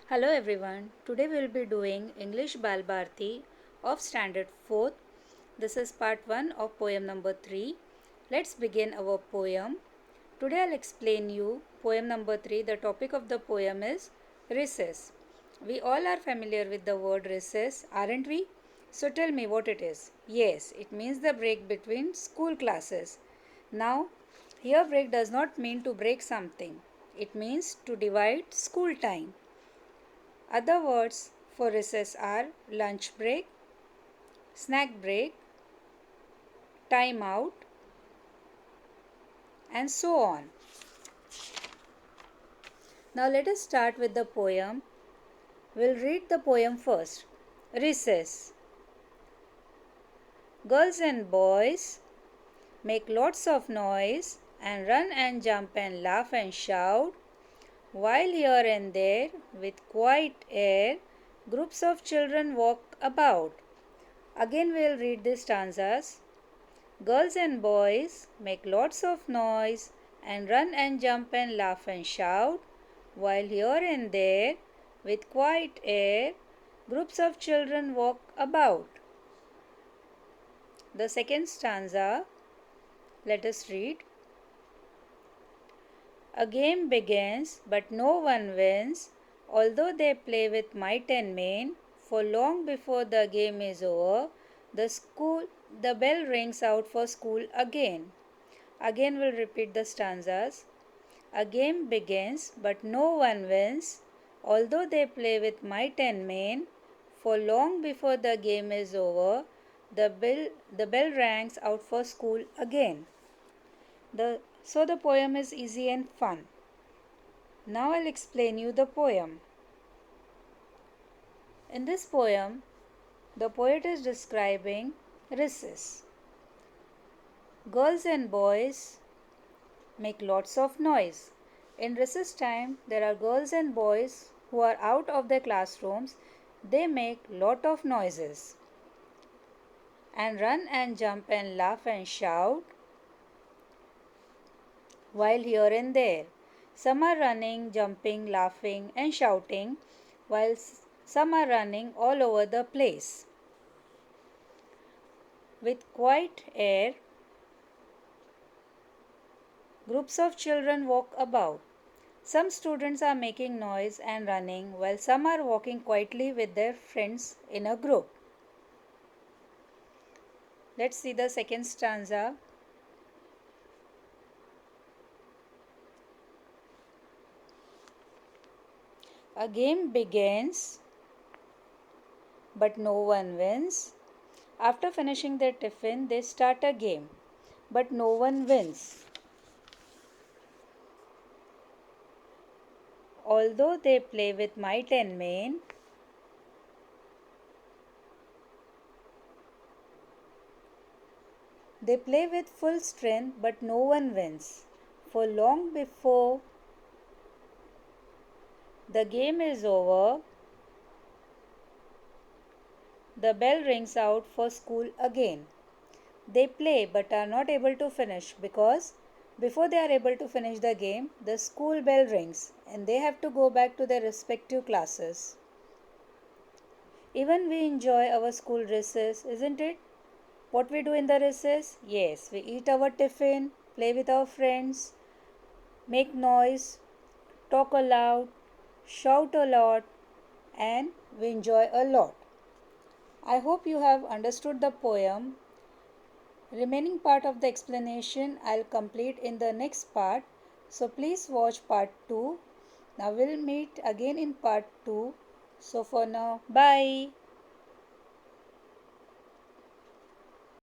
Hello everyone. Today we'll be doing English Balbharti of Standard 4th. This is part 1 of poem number 3. Let's begin our poem. Today I'll explain you poem number 3. The topic of the poem is recess. We all are familiar with the word recess, aren't we? So tell me what it is. Yes, it means the break between school classes. Now, here break does not mean to break something. It means to divide school time. Other words for recess are lunch break, snack break, time out, and so on. Now let us start with the poem. We'll read the poem first. Recess. Girls and boys make lots of noise and run and jump and laugh and shout, while here and there, with quiet air, groups of children walk about. Again we'll read these stanzas. Girls and boys make lots of noise and run and jump and laugh and shout, while here and there, with quiet air, groups of children walk about. The second stanza, let us read. A game begins, but no one wins, although they play with might and main, for long before the game is over, the bell rings out for school again. Again we'll repeat the stanzas. A game begins, but no one wins, although they play with might and main, for long before the game is over, the bell rings out for school again. So the poem is easy and fun. Now I'll explain you the poem. In this poem, the poet is describing recess. Girls and boys make lots of noise. In recess time, there are girls and boys who are out of their classrooms. They make lot of noises and run and jump and laugh and shout, while here and there. Some are running, jumping, laughing and shouting, while some are running all over the place. With quiet air, groups of children walk about. Some students are making noise and running, while some are walking quietly with their friends in a group. Let's see the second stanza. A game begins, but no one wins. After finishing their tiffin, they start a game, but no one wins. Although they play with might and main, they play with full strength, but no one wins. For long before the game is over, the bell rings out for school again. They play but are not able to finish because before they are able to finish the game, the school bell rings and they have to go back to their respective classes. Even we enjoy our school recess, isn't it? What we do in the recess? Yes, we eat our tiffin, play with our friends, make noise, talk aloud, shout a lot, and we enjoy a lot. I hope you have understood the poem. Remaining part of the explanation I'll complete in the next part. So please watch part 2. Now we'll meet again in part 2. So for now, bye.